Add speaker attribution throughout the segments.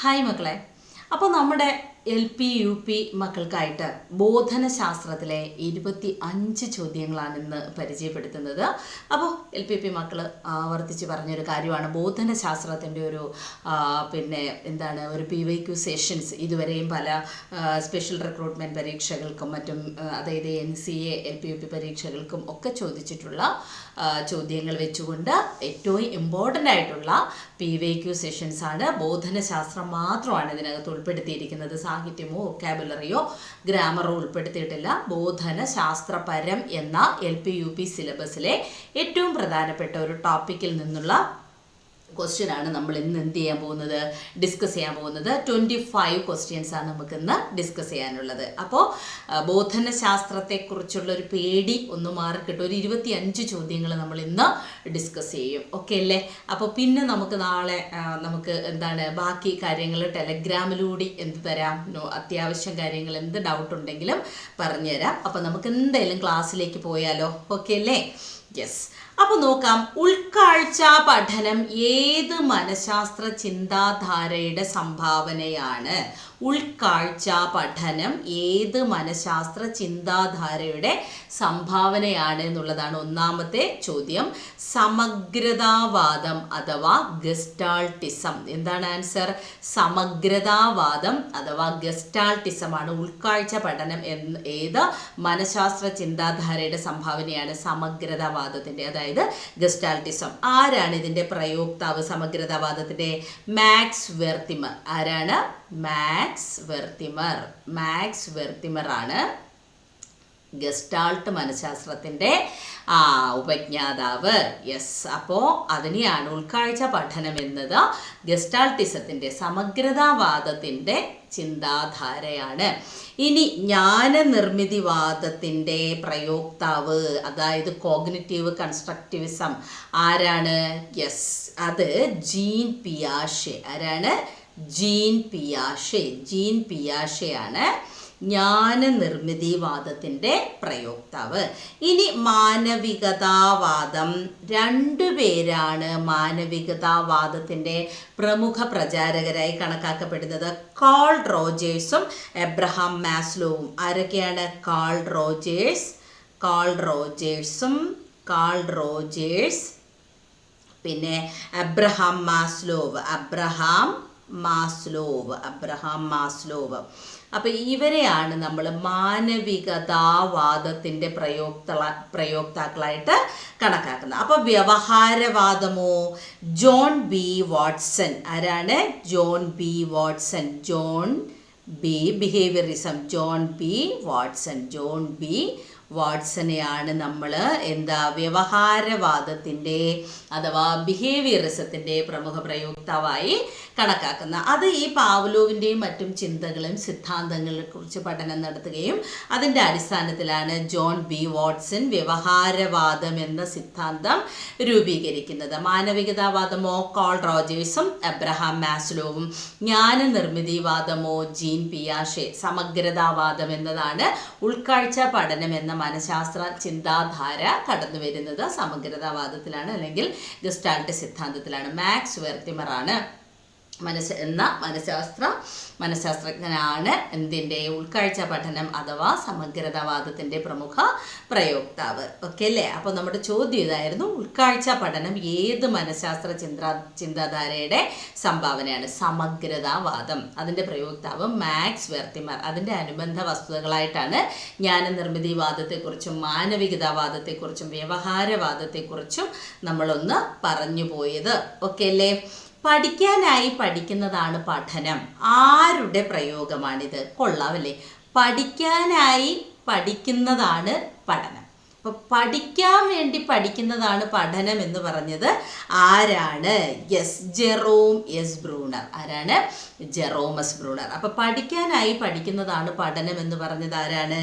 Speaker 1: Hi മക്കളെ. അപ്പോൾ നമ്മുടെ LP UP മക്കൾക്കായിട്ട് ബോധനശാസ്ത്രത്തിലെ 25 ചോദ്യങ്ങളാണ് ഇന്ന് പരിചയപ്പെടുത്തുന്നത്. അപ്പോൾ LP UP മക്കൾ ആവർത്തിച്ച് പറഞ്ഞൊരു കാര്യമാണ് ബോധനശാസ്ത്രത്തിൻ്റെ ഒരു ഒരു PYQ സെഷൻസ് ഇതുവരെയും പല സ്പെഷ്യൽ റിക്രൂട്ട്മെൻറ്റ് പരീക്ഷകൾക്കും മറ്റും അതായത് NCA LP UP പരീക്ഷകൾക്കും ഒക്കെ ചോദിച്ചിട്ടുള്ള ചോദ്യങ്ങൾ വെച്ചുകൊണ്ട് ഏറ്റവും ഇമ്പോർട്ടൻ്റ് ആയിട്ടുള്ള PYQ സെഷൻസാണ്. ബോധനശാസ്ത്രം മാത്രമാണ് ഇതിനകത്ത് ഉൾപ്പെടുത്തിയിരിക്കുന്നത്. സാഹിത്യമോ വൊക്കാബുലറിയോ ഗ്രാമറോ ഉൾപ്പെടുത്തിയിട്ടില്ല. ബോധനശാസ്ത്രപരം എന്ന LP UP സിലബസിലെ ഏറ്റവും പ്രധാനപ്പെട്ട ഒരു ടോപ്പിക്കിൽ നിന്നുള്ള ക്വസ്റ്റ്യനാണ് നമ്മൾ ഇന്ന് ഡിസ്കസ് ചെയ്യാൻ പോകുന്നത്. 25 ക്വസ്റ്റ്യൻസ് ആണ് നമുക്ക് ഇന്ന് ഡിസ്കസ് ചെയ്യാനുള്ളത്. അപ്പോൾ ബോധനശാസ്ത്രത്തെക്കുറിച്ചുള്ള ഒരു പേടി ഒന്ന് മാറിക്കിട്ടും. ഒരു 25 ചോദ്യങ്ങൾ നമ്മൾ ഇന്ന് ഡിസ്കസ് ചെയ്യും. ഓക്കെ അല്ലേ? അപ്പോൾ പിന്നെ നമുക്ക് നാളെ ബാക്കി കാര്യങ്ങൾ ടെലഗ്രാമിലൂടെ തരാം. അത്യാവശ്യം കാര്യങ്ങൾ എന്ത് ഡൗട്ട് ഉണ്ടെങ്കിലും പറഞ്ഞുതരാം. അപ്പോൾ നമുക്ക് എന്തായാലും ക്ലാസ്സിലേക്ക് പോയാലോ? ഓക്കെ അല്ലേ? യെസ്. അപ്പോൾ നോക്കാം. ഉൾക്കാഴ്ച പഠനം ഏത് മനഃശാസ്ത്ര ചിന്താധാരയുടെ സംഭാവനയാണ്? ഉൾക്കാഴ്ച പഠനം ഏത് മനഃശാസ്ത്ര ചിന്താധാരയുടെ സംഭാവനയാണ് എന്നുള്ളതാണ് ഒന്നാമത്തെ ചോദ്യം. സമഗ്രതാവാദം അഥവാ ഗസ്റ്റാൾട്ടിസം. എന്താണ് ആൻസർ? സമഗ്രതാവാദം അഥവാ ഗസ്റ്റാൾട്ടിസം ആണ് ഉൾക്കാഴ്ച പഠനം ഏത് മനഃശാസ്ത്ര ചിന്താധാരയുടെ സംഭാവനയാണ്? സമഗ്രതാവാദത്തിൻ്റെ, അതായത് ഗസ്റ്റാൾട്ടിസം. ആരാണ് ഇതിൻ്റെ പ്രയോക്താവ്? സമഗ്രതാവാദത്തിൻ്റെ മാക്സ് വെർത്തിമർ. ആരാണ്? മാക്സ് വെർത്തിമർ ആണ് ഗസ്റ്റാൾട്ട് മനഃശാസ്ത്രത്തിൻ്റെ ഉപജ്ഞാതാവ്. യെസ്. അപ്പോൾ അതിനെയാണ് ഉൾക്കാഴ്ച പഠനം എന്നത് ഗസ്റ്റാൾട്ടിസത്തിൻ്റെ സമഗ്രതാവാദത്തിൻ്റെ ചിന്താധാരയാണ്. ഇനി ജ്ഞാനനിർമ്മിതിവാദത്തിൻ്റെ പ്രയോക്താവ്, അതായത് കോഗ്നിറ്റീവ് കൺസ്ട്രക്റ്റിവിസം, ആരാണ്? യെസ്, അത് ജീൻ പിയാഷെ. ആരാണ്? ജീൻ പിയാഷെ ആണ് ജ്ഞാനനിർമ്മിതിവാദത്തിൻ്റെ പ്രയോക്താവ്. ഇനി മാനവികതാവാദം. രണ്ടുപേരാണ് മാനവികതാവാദത്തിൻ്റെ പ്രമുഖ പ്രചാരകരായി കണക്കാക്കപ്പെടുന്നത്. കാൾ റോജേഴ്സും എബ്രഹാം മാസ്ലോവും. ആരൊക്കെയാണ്? കാൾ റോജേഴ്സ് പിന്നെ എബ്രഹാം മാസ്ലോവ്. അപ്പോൾ ഇവരെയാണ് നമ്മൾ മാനവികതാവാദത്തിൻ്റെ പ്രയോക്താക്കളായിട്ട് കണക്കാക്കുന്നത്. അപ്പോൾ വ്യവഹാരവാദമോ? John B Watson. ആരാണ്? John B behaviourism. John B വാട്സനെയാണ് നമ്മൾ വ്യവഹാരവാദത്തിൻ്റെ അഥവാ ബിഹേവിയറിസത്തിൻ്റെ പ്രമുഖ പ്രയോക്താവായി കണക്കാക്കുന്നത്. അത് ഈ പാവ്ലോവിൻ്റെയും മറ്റും ചിന്തകളും സിദ്ധാന്തങ്ങളെ കുറിച്ച് പഠനം നടത്തുകയും അതിൻ്റെ അടിസ്ഥാനത്തിലാണ് ജോൺ ബി വാട്സൺ വ്യവഹാരവാദം എന്ന സിദ്ധാന്തം രൂപീകരിക്കുന്നത്. മാനവികതാവാദമോ? കാൾ റോജേഴ്സും എബ്രഹാം മാസ്ലോവും. ജ്ഞാനനിർമ്മിതിവാദമോ? ജീൻ പിയാഷെ. സമഗ്രതാവാദം എന്നതാണ് ഉൾക്കാഴ്ച പഠനം എന്ന മനഃശാസ്ത്ര ചിന്താധാര കടന്നു വരുന്നത് സമഗ്രതാവാദത്തിലാണ്, അല്ലെങ്കിൽ ഗസ്റ്റാൾട്ട് സിദ്ധാന്തത്തിലാണ്. മാക്സ് വെർത്തിമർ ആണ് മനഃശാസ്ത്രജ്ഞനാണ് ഉൾക്കാഴ്ച പഠനം അഥവാ സമഗ്രതാവാദത്തിൻ്റെ പ്രമുഖ പ്രയോക്താവ്. ഓക്കെ അല്ലേ? അപ്പോൾ നമ്മുടെ ചോദ്യം ഇതായിരുന്നു. ഉൾക്കാഴ്ച പഠനം ഏത് മനഃശാസ്ത്ര ചിന്താധാരയുടെ സംഭാവനയാണ്? സമഗ്രതാവാദം. അതിൻ്റെ പ്രയോക്താവ് മാക്സ് വെർത്തിമർ. അതിൻ്റെ അനുബന്ധ വസ്തുതകളായിട്ടാണ് ജ്ഞാനനിർമ്മിതിവാദത്തെക്കുറിച്ചും മാനവികതാവാദത്തെക്കുറിച്ചും വ്യവഹാരവാദത്തെക്കുറിച്ചും നമ്മളൊന്ന് പറഞ്ഞു പോയത്. ഓക്കെ അല്ലേ? പഠിക്കാനായി പഠിക്കുന്നതാണ് പഠനം. ആരുടെ പ്രയോഗമാണിത്? കൊള്ളാമല്ലേ? പഠിക്കാനായി പഠിക്കുന്നതാണ് പഠനം. അപ്പോൾ പഠിക്കാൻ വേണ്ടി പഠിക്കുന്നതാണ് പഠനം എന്ന് പറഞ്ഞത് ആരാണ്? Yes, Jerome S Bruner. ആരാണ്? Jerome S Bruner. അപ്പോൾ പഠിക്കാനായി പഠിക്കുന്നതാണ് പഠനം എന്ന് പറഞ്ഞത് ആരാണ്?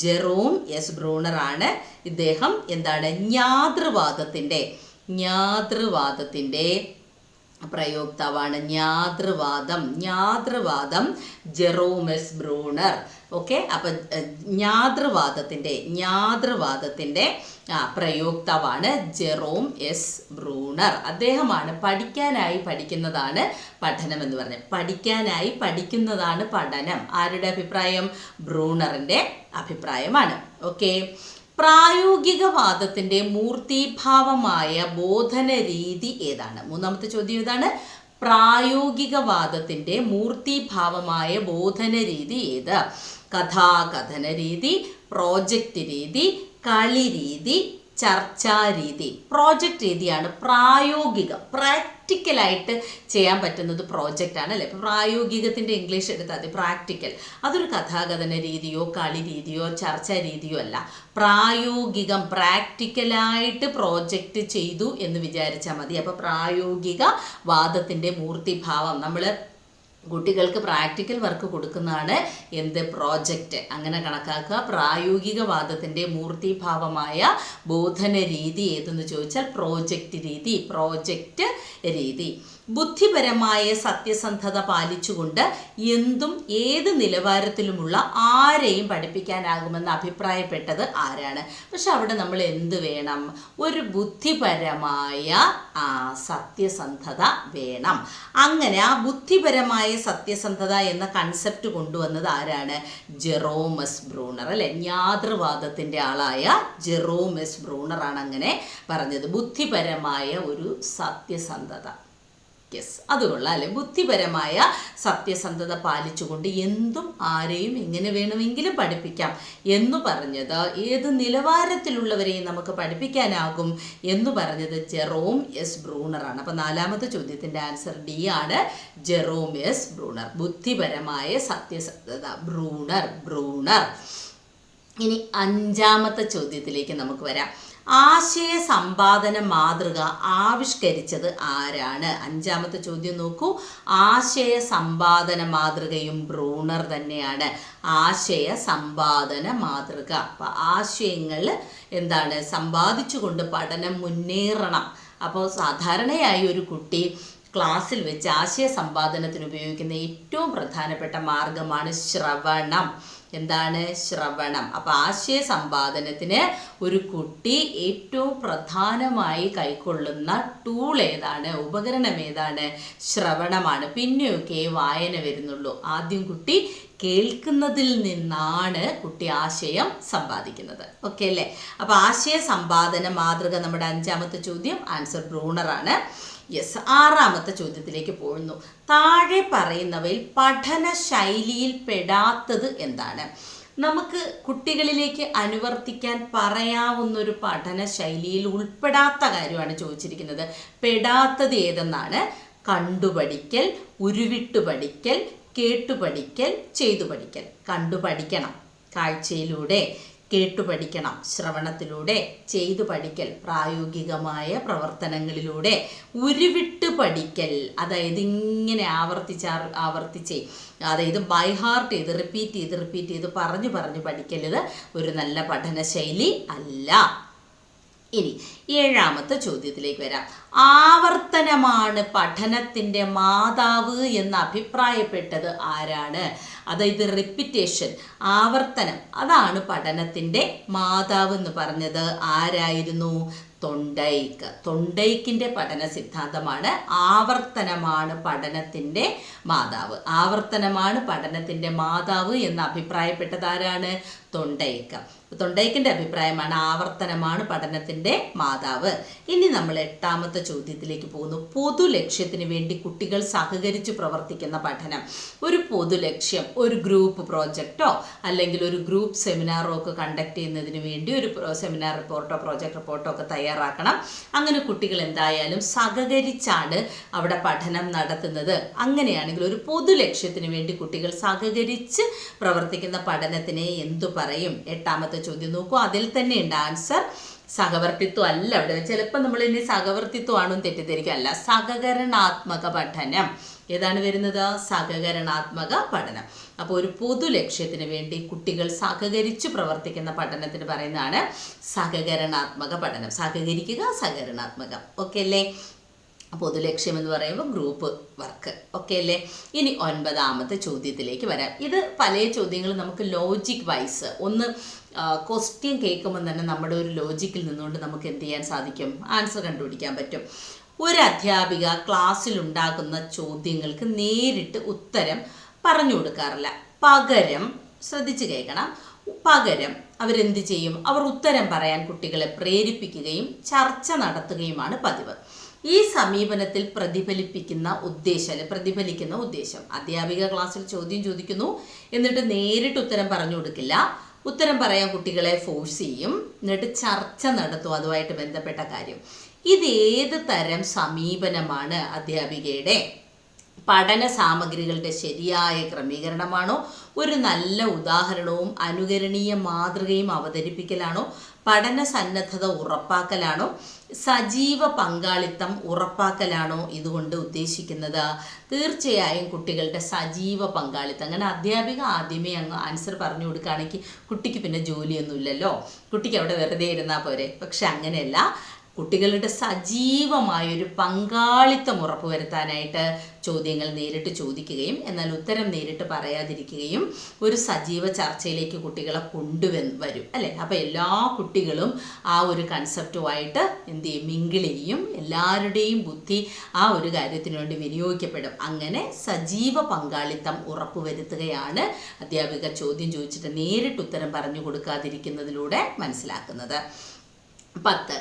Speaker 1: ജെറോമസ് ബ്രൂണർ ആണ്. ഇദ്ദേഹം ജ്ഞാതൃവാദത്തിൻ്റെ പ്രയോക്താവാണ് ജ്ഞാതൃവാദം ജെറോം എസ് ബ്രൂണർ. ഓക്കെ, അപ്പം ജ്ഞാതൃവാദത്തിൻ്റെ പ്രയോക്താവാണ് ജെറോം എസ് ബ്രൂണർ. അദ്ദേഹമാണ് പഠിക്കാനായി പഠിക്കുന്നതാണ് പഠനം എന്ന് പറഞ്ഞത്. പഠിക്കാനായി പഠിക്കുന്നതാണ് പഠനം. ആരുടെ അഭിപ്രായം? ബ്രൂണറിൻ്റെ അഭിപ്രായമാണ്. ഓക്കെ, പ്രായോഗികവാദത്തിൻ്റെ മൂർത്തീഭാവമായ ബോധന രീതി ഏതാണ്? മൂന്നാമത്തെ ചോദ്യം ഏതാണ്? പ്രായോഗികവാദത്തിൻ്റെ മൂർത്തീഭാവമായ ബോധന രീതി ഏത്? കഥാകഥന രീതി, പ്രോജക്റ്റ് രീതി, കളി രീതി, ചർച്ചാരീതി. പ്രോജക്റ്റ് രീതിയാണ് പ്രാക്ടിക്കലായിട്ട് ചെയ്യാൻ പറ്റുന്നത് പ്രോജക്റ്റാണ് അല്ലേ. ഇപ്പം പ്രായോഗികത്തിൻ്റെ ഇംഗ്ലീഷ് എടുത്താൽ മതി, പ്രാക്ടിക്കൽ. അതൊരു കഥാകഥന രീതിയോ കളി രീതിയോ ചർച്ചാ രീതിയോ അല്ല. പ്രാക്ടിക്കലായിട്ട് പ്രോജക്റ്റ് ചെയ്തു എന്ന് വിചാരിച്ചാൽ മതി. അപ്പോൾ പ്രായോഗിക വാദത്തിൻ്റെ മൂർത്തിഭാവം നമ്മൾ കുട്ടികൾക്ക് പ്രാക്ടിക്കൽ വർക്ക് കൊടുക്കുന്നതാണ് എന്ത്? പ്രോജക്റ്റ്. അങ്ങനെ കണക്കാക്കുക. പ്രായോഗികവാദത്തിൻ്റെ മൂർത്തിഭാവമായ ബോധന രീതി ഏതെന്ന് ചോദിച്ചാൽ പ്രോജക്റ്റ് രീതി. ബുദ്ധിപരമായ സത്യസന്ധത പാലിച്ചുകൊണ്ട് എന്തും ഏത് നിലവാരത്തിലുമുള്ള ആരെയും പഠിപ്പിക്കാനാകുമെന്ന് അഭിപ്രായപ്പെട്ടത് ആരാണ്? പക്ഷെ അവിടെ നമ്മൾ എന്ത് വേണം? ഒരു ബുദ്ധിപരമായ സത്യസന്ധത വേണം. അങ്ങനെ ആ ബുദ്ധിപരമായ സത്യസന്ധത എന്ന കൺസെപ്റ്റ് കൊണ്ടുവന്നത് ആരാണ്? ജെറോം എസ് ബ്രൂണർ അല്ലെ. ജ്ഞാതൃവാദത്തിൻ്റെ ആളായ ജെറോം എസ് ബ്രൂണറാണ് അങ്ങനെ പറഞ്ഞത്. ബുദ്ധിപരമായ ഒരു സത്യസന്ധത. യെസ്, അതുകൊള്ളാം അല്ലെ. ബുദ്ധിപരമായ സത്യസന്ധത പാലിച്ചുകൊണ്ട് എന്തും ആരെയും എങ്ങനെ വേണമെങ്കിലും പഠിപ്പിക്കാം എന്ന് പറഞ്ഞത്, ഏത് നിലവാരത്തിലുള്ളവരെയും നമുക്ക് പഠിപ്പിക്കാനാകും എന്ന് പറഞ്ഞത് ജെറോം എസ് ബ്രൂണറാണ്. അപ്പം നാലാമത്തെ ചോദ്യത്തിൻ്റെ ആൻസർ ഡി ആണ്, ജെറോം എസ് ബ്രൂണർ. ബുദ്ധിപരമായ സത്യസന്ധത ബ്രൂണർ. ഇനി അഞ്ചാമത്തെ ചോദ്യത്തിലേക്ക് നമുക്ക് വരാം. ആശയ സമ്പാദന മാതൃക ആവിഷ്കരിച്ചത് ആരാണ്? അഞ്ചാമത്തെ ചോദ്യം നോക്കൂ. ആശയ സമ്പാദന മാതൃകയും ബ്രൂണർ തന്നെയാണ്. ആശയ സമ്പാദന മാതൃക. അപ്പം ആശയങ്ങൾ എന്താണ്? സമ്പാദിച്ചുകൊണ്ട് പഠനം മുന്നേറണം. അപ്പോൾ സാധാരണയായി ഒരു കുട്ടി ക്ലാസ്സിൽ വെച്ച് ആശയ സമ്പാദനത്തിന് ഉപയോഗിക്കുന്ന ഏറ്റവും പ്രധാനപ്പെട്ട മാർഗമാണ് ശ്രവണം. എന്താണ്? ശ്രവണം. അപ്പം ആശയ സമ്പാദനത്തിന് ഒരു കുട്ടി ഏറ്റവും പ്രധാനമായി കൈക്കൊള്ളുന്ന ടൂൾ ഏതാണ്? ഉപകരണം ഏതാണ്? ശ്രവണമാണ്. പിന്നെയൊക്കെ വായന വരുന്നുള്ളൂ. ആദ്യം കുട്ടി കേൾക്കുന്നതിൽ നിന്നാണ് കുട്ടി ആശയം സമ്പാദിക്കുന്നത്. ഓക്കെ അല്ലേ? അപ്പം ആശയ സമ്പാദന മാതൃക നമ്മുടെ അഞ്ചാമത്തെ ചോദ്യം. ആൻസർ ബ്രൂണറാണ്. യെസ്. ആറാമത്തെ ചോദ്യത്തിലേക്ക് പോകുന്നു. താഴെ പറയുന്നവയിൽ പഠന ശൈലിയിൽ പെടാത്തത് എന്താണ്? നമുക്ക് കുട്ടികളിലേക്ക് അനുവർത്തിക്കാൻ പറയാവുന്നൊരു പഠന ശൈലിയിൽ ഉൾപ്പെടാത്ത കാര്യമാണ് ചോദിച്ചിരിക്കുന്നത്. പെടാത്തത് ഏതെന്നാണ്? കണ്ടുപഠിക്കൽ, ഉരുവിട്ടു പഠിക്കൽ, കേട്ടുപഠിക്കൽ, ചെയ്തു പഠിക്കൽ. കണ്ടുപഠിക്കണം കാഴ്ചയിലൂടെ, കേട്ടുപഠിക്കണം ശ്രവണത്തിലൂടെ, ചെയ്തു പഠിക്കൽ പ്രായോഗികമായ പ്രവർത്തനങ്ങളിലൂടെ, ഉരുവിട്ട് പഠിക്കൽ അതായത് ഇങ്ങനെ ആവർത്തിച്ച് അതായത് ബൈ ഹാർട്ട് ചെയ്ത് റിപ്പീറ്റ് ചെയ്ത് പറഞ്ഞു പഠിക്കൽ ഇത് ഒരു നല്ല പഠന ശൈലി അല്ല. ഇനി ഏഴാമത്തെ ചോദ്യത്തിലേക്ക് വരാം. ആവർത്തനമാണ് പഠനത്തിൻ്റെ മാതാവ് എന്ന് അഭിപ്രായപ്പെട്ടത് ആരാണ്? അതായത് റിപ്പിറ്റേഷൻ, ആവർത്തനം, അതാണ് പഠനത്തിൻ്റെ മാതാവ് എന്ന് പറഞ്ഞത് ആരായിരുന്നു? തൊണ്ടൈക്കിൻ്റെ പഠന സിദ്ധാന്തമാണ് ആവർത്തനമാണ് പഠനത്തിൻ്റെ മാതാവ്. ആവർത്തനമാണ് പഠനത്തിൻ്റെ മാതാവ് എന്ന് അഭിപ്രായപ്പെട്ടത് ആരാണ്? തൊണ്ടൈക്കിൻ്റെ അഭിപ്രായമാണ് ആവർത്തനമാണ് പഠനത്തിൻ്റെ മാതാവ്. ഇനി നമ്മൾ എട്ടാമത്തെ ചോദ്യത്തിലേക്ക് പോകുന്നു. പൊതു ലക്ഷ്യത്തിന് വേണ്ടി കുട്ടികൾ സഹകരിച്ച് പ്രവർത്തിക്കുന്ന പഠനം. ഒരു പൊതു ലക്ഷ്യം, ഒരു ഗ്രൂപ്പ് പ്രോജക്റ്റോ അല്ലെങ്കിൽ ഒരു ഗ്രൂപ്പ് സെമിനാറോ ഒക്കെ കണ്ടക്ട് ചെയ്യുന്നതിന് വേണ്ടി ഒരു സെമിനാർ റിപ്പോർട്ടോ പ്രോജക്റ്റ് റിപ്പോർട്ടോ ഒക്കെ തയ്യാറാക്കണം. അങ്ങനെ കുട്ടികൾ എന്തായാലും സഹകരിച്ചാണ് അവിടെ പഠനം നടത്തുന്നത്. അങ്ങനെയാണെങ്കിൽ ഒരു പൊതു ലക്ഷ്യത്തിന് വേണ്ടി കുട്ടികൾ സഹകരിച്ച് പ്രവർത്തിക്കുന്ന പഠനത്തിനെ എന്തു പറയും? എട്ടാമത്തെ ചോദ്യം നോക്കൂ. അതിൽ തന്നെ ഉണ്ട് ആൻസർ. സഹവർത്തിത്വം അല്ല അവിടെ. ചിലപ്പോൾ നമ്മൾ ഇനി സഹവർത്തിത്വമാണെന്ന് തെറ്റിദ്ധരിക്കുക. അല്ല, സഹകരണാത്മക പഠനം. ഏതാണ് വരുന്നത്? സഹകരണാത്മക പഠനം. അപ്പോൾ ഒരു പൊതു ലക്ഷ്യത്തിന് വേണ്ടി കുട്ടികൾ സഹകരിച്ച് പ്രവർത്തിക്കുന്ന പഠനത്തിന് പറയുന്നതാണ് സഹകരണാത്മക പഠനം. സഹകരിക്കുക, സഹകരണാത്മകം. ഓക്കെ അല്ലേ? പൊതുലക്ഷ്യം എന്ന് പറയുമ്പോൾ ഗ്രൂപ്പ് വർക്ക്. ഓക്കെ അല്ലേ? ഇനി 9ാമത്തെ ചോദ്യത്തിലേക്ക് വരാം. ഇത് പല ചോദ്യങ്ങളും നമുക്ക് ലോജിക് വൈസ് ഒന്ന് ക്വസ്റ്റ്യൻ കേൾക്കുമ്പോൾ തന്നെ നമ്മുടെ ഒരു ലോജിക്കിൽ നിന്നുകൊണ്ട് നമുക്ക് എന്ത് ചെയ്യാൻ സാധിക്കും? ആൻസർ കണ്ടുപിടിക്കാൻ പറ്റും. ഒരു അധ്യാപിക ക്ലാസ്സിൽ ഉണ്ടാക്കുന്ന ചോദ്യങ്ങൾക്ക് നേരിട്ട് ഉത്തരം പറഞ്ഞു കൊടുക്കാറില്ല. പകരം, ശ്രദ്ധിച്ച് കേൾക്കണം, പകരം അവരെന്ത് ചെയ്യും? അവർ ഉത്തരം പറയാൻ കുട്ടികളെ പ്രേരിപ്പിക്കുകയും ചർച്ച നടത്തുകയുമാണ് പതിവ്. ഈ സമീപനത്തിൽ പ്രതിഫലിക്കുന്ന ഉദ്ദേശം, അധ്യാപിക ക്ലാസ്സിൽ ചോദ്യം ചോദിക്കുന്നു, എന്നിട്ട് നേരിട്ട് ഉത്തരം പറഞ്ഞു കൊടുക്കില്ല. ഉത്തരം പറയാൻ കുട്ടികളെ ഫോഴ്സ് ചെയ്യും, എന്നിട്ട് ചർച്ച നടത്തും അതുമായിട്ട് ബന്ധപ്പെട്ട കാര്യം. ഇതേത് തരം സമീപനമാണ് അധ്യാപികയുടെ? പഠന സാമഗ്രികളുടെ ശരിയായ ക്രമീകരണമാണോ? ഒരു നല്ല ഉദാഹരണവും അനുകരണീയ മാതൃകയും അവതരിപ്പിക്കലാണോ? പഠന സന്നദ്ധത ഉറപ്പാക്കലാണോ? സജീവ പങ്കാളിത്തം ഉറപ്പാക്കലാണോ ഇതുകൊണ്ട് ഉദ്ദേശിക്കുന്നത്? തീർച്ചയായും കുട്ടികളുടെ സജീവ പങ്കാളിത്തം. അങ്ങനെ അധ്യാപിക ആദ്യമേ അങ്ങ് ആൻസർ പറഞ്ഞു കൊടുക്കുകയാണെങ്കിൽ കുട്ടിക്ക് പിന്നെ ജോലിയൊന്നുമില്ലല്ലോ, കുട്ടിക്ക് അവിടെ വെറുതെ ഇരുന്നാൽ പോരെ. പക്ഷെ അങ്ങനെയല്ല, കുട്ടികളുടെ സജീവമായൊരു പങ്കാളിത്തം ഉറപ്പുവരുത്താനായിട്ട് ചോദ്യങ്ങൾ നേരിട്ട് ചോദിക്കുകയും എന്നാൽ ഉത്തരം നേരിട്ട് പറയാതിരിക്കുകയും ഒരു സജീവ ചർച്ചയിലേക്ക് കുട്ടികളെ കൊണ്ടുവരും അല്ലേ? അപ്പോൾ എല്ലാ കുട്ടികളും ആ ഒരു കൺസെപ്റ്റുമായിട്ട് എന്ത് ചെയ്യും? മിങ്കിൾ ചെയ്യും. എല്ലാവരുടെയും ബുദ്ധി ആ ഒരു കാര്യത്തിന് വേണ്ടി വിനിയോഗിക്കപ്പെടും. അങ്ങനെ സജീവ പങ്കാളിത്തം ഉറപ്പുവരുത്തുകയാണ് അധ്യാപിക ചോദ്യം ചോദിച്ചിട്ട് നേരിട്ട് ഉത്തരം പറഞ്ഞു കൊടുക്കാതിരിക്കുന്നതിലൂടെ മനസ്സിലാക്കുന്നത്. 10.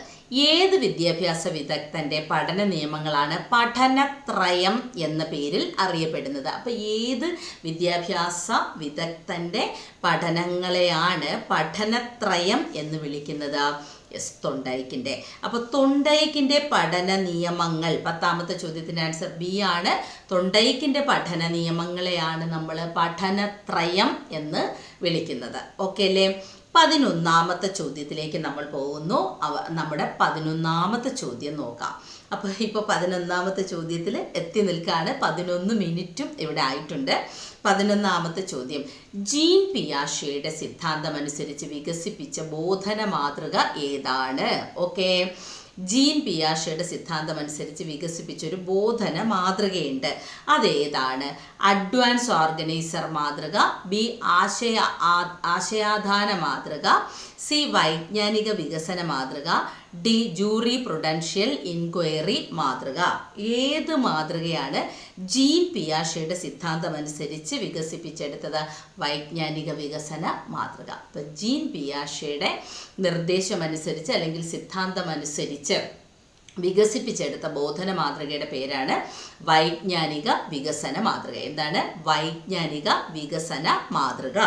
Speaker 1: ഏത് വിദ്യാഭ്യാസ വിദഗ്ധൻ്റെ പഠന നിയമങ്ങളാണ് പഠനത്രയം എന്ന പേരിൽ അറിയപ്പെടുന്നത്? അപ്പോൾ ഏത് വിദ്യാഭ്യാസ വിദഗ്ധൻ്റെ പഠനങ്ങളെയാണ് പഠനത്രയം എന്ന് വിളിക്കുന്നത്? തൊണ്ടൈക്കിൻ്റെ. അപ്പോൾ തൊണ്ടൈക്കിൻ്റെ പഠന നിയമങ്ങൾ, 10ാമത്തെ ചോദ്യത്തിൻ്റെ ആൻസർ ബി ആണ്. തൊണ്ടൈക്കിൻ്റെ പഠന നിയമങ്ങളെയാണ് നമ്മൾ പഠനത്രയം എന്ന് വിളിക്കുന്നത്. ഓക്കെ അല്ലേ? 11ാമത്തെ ചോദ്യത്തിലേക്ക് നമ്മൾ പോകുന്നു. നമ്മുടെ 11ാമത്തെ ചോദ്യം നോക്കാം. അപ്പോൾ ഇപ്പോൾ 11ാമത്തെ ചോദ്യത്തിൽ എത്തി നിൽക്കുകയാണ്. 11 മിനിറ്റും ഇവിടെ ആയിട്ടുണ്ട്. 11ാമത്തെ ചോദ്യം, ജീൻ പിയാഷെയുടെ സിദ്ധാന്തമനുസരിച്ച് വികസിപ്പിച്ച ബോധന മാതൃക ഏതാണ്? ഓക്കെ, ജീൻ പിയാഷെയുടെ സിദ്ധാന്തം അനുസരിച്ച് വികസിപ്പിച്ചൊരു ബോധന മാതൃകയുണ്ട്. അതേതാണ്? അഡ്വാൻസ് ഓർഗനൈസർ മാതൃക, ബി ആശയാധാന മാതൃക, സി വൈജ്ഞാനിക വികസന മാതൃക, ഡി ജൂറി പ്രുഡൻഷ്യൽ ഇൻക്വയറി മാതൃക. ഏത് മാതൃകയാണ് ജീൻ പിയാഷെയുടെ സിദ്ധാന്തം അനുസരിച്ച് വികസിപ്പിച്ചെടുത്തത്? വൈജ്ഞാനിക വികസന മാതൃക. അപ്പോൾ ജീൻ പിയാഷെയുടെ നിർദ്ദേശമനുസരിച്ച് അല്ലെങ്കിൽ സിദ്ധാന്തം അനുസരിച്ച് വികസിപ്പിച്ചെടുത്ത ബോധന മാതൃകയുടെ പേരാണ് വൈജ്ഞാനിക വികസന മാതൃക. എന്താണ് വൈജ്ഞാനിക വികസന മാതൃക?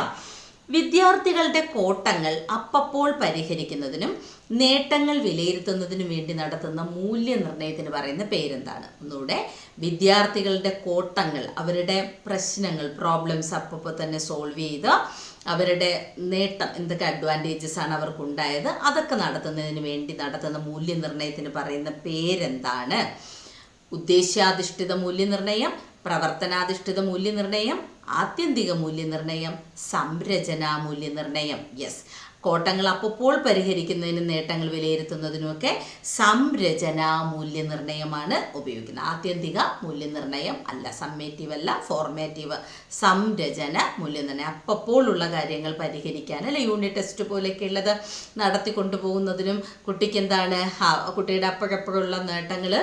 Speaker 1: വിദ്യാർത്ഥികളുടെ കോട്ടങ്ങൾ അപ്പപ്പോൾ പരിഹരിക്കുന്നതിനും നേട്ടങ്ങൾ വിലയിരുത്തുന്നതിനും വേണ്ടി നടത്തുന്ന മൂല്യനിർണ്ണയത്തിന് പറയുന്ന പേരെന്താണ്? ഒന്നുകൂടെ, വിദ്യാർത്ഥികളുടെ കോട്ടങ്ങൾ, അവരുടെ പ്രശ്നങ്ങൾ, പ്രോബ്ലംസ് അപ്പോൾ തന്നെ സോൾവ് ചെയ്ത് അവരുടെ നേട്ടം, എന്തൊക്കെ അഡ്വാൻറ്റേജസ് ആണ് അവർക്കുണ്ടായത്, അതൊക്കെ നടത്തുന്നതിന് വേണ്ടി നടത്തുന്ന മൂല്യനിർണ്ണയത്തിന് പറയുന്ന പേരെന്താണ്? ഉദ്ദേശ്യാധിഷ്ഠിത മൂല്യനിർണ്ണയം, പ്രവർത്തനാധിഷ്ഠിത മൂല്യനിർണ്ണയം, ആത്യന്തിക മൂല്യനിർണ്ണയം, സംരചനാ മൂല്യനിർണ്ണയം. യെസ്, കോട്ടങ്ങൾ അപ്പോൾ പരിഹരിക്കുന്നതിനും നേട്ടങ്ങൾ വിലയിരുത്തുന്നതിനുമൊക്കെ സംരചനാ മൂല്യനിർണ്ണയമാണ് ഉപയോഗിക്കുന്നത്. ആത്യന്തിക മൂല്യനിർണ്ണയം അല്ല, സമ്മേറ്റീവ് അല്ല, ഫോർമേറ്റീവ്. സംരചന മൂല്യനിർണ്ണയം അപ്പോഴുള്ള കാര്യങ്ങൾ പരിഹരിക്കാൻ അല്ലെ, യൂണിറ്റ് ടെസ്റ്റ് പോലെയൊക്കെ ഉള്ളത് നടത്തിക്കൊണ്ടുപോകുന്നതിനും കുട്ടിക്ക് എന്താണ് കുട്ടിയുടെ അപ്പോഴപ്പോഴുള്ള നേട്ടങ്ങൾ